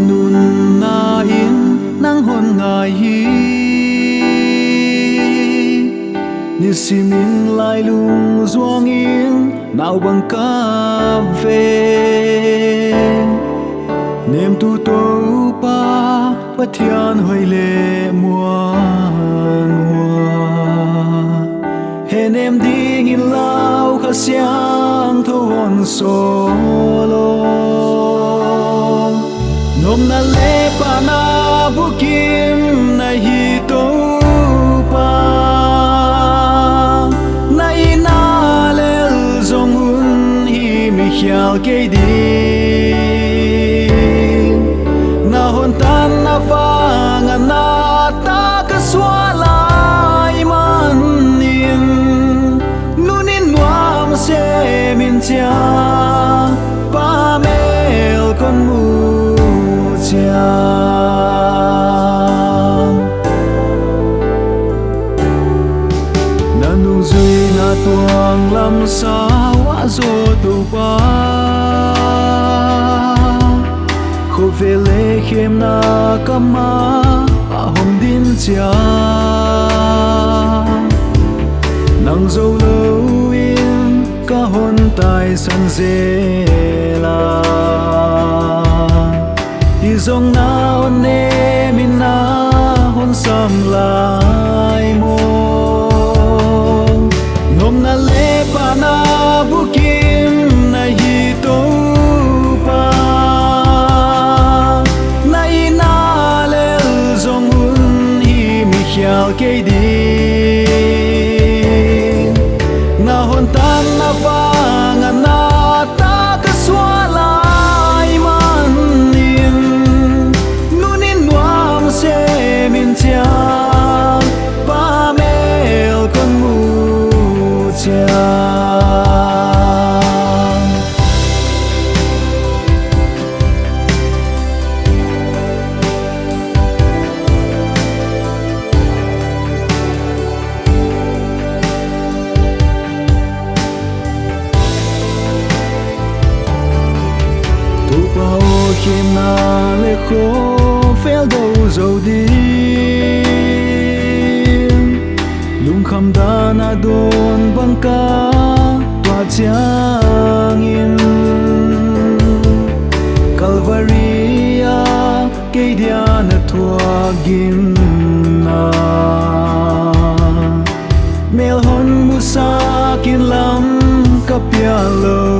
nun na in nang hon ngai hi ni simin lai lung zuang in nau bang ka ve nem tu to pa pathian hoi le muan he nem ding in lau kha siang thon solo nom na le pa na bukim na hi to pa na ina le zong hun hi mi khial ke di na hon tan na fang na ta ka swalai man nin nunin nuam se min cha pa mel con mu cha na nung zui na tuang lam sa wa zo tu pa khô về lê khem na kama a hom din cha nang zo lâu in ka hon tai san zela i zong na on ne min na hon sam lai mo nom na le pa na bukim na hi to pa na ina le zong hun hi mi khial ke di na hon tan na vang na ta ka swalai man nin nunin nuam se min cha pa mel con mu cha khi na lê khô phèo đâu dầu đi lung kham da na don bang ca tua chiang in Calvaria ke dia na thua gin na mel hon musa kin lam kapya lo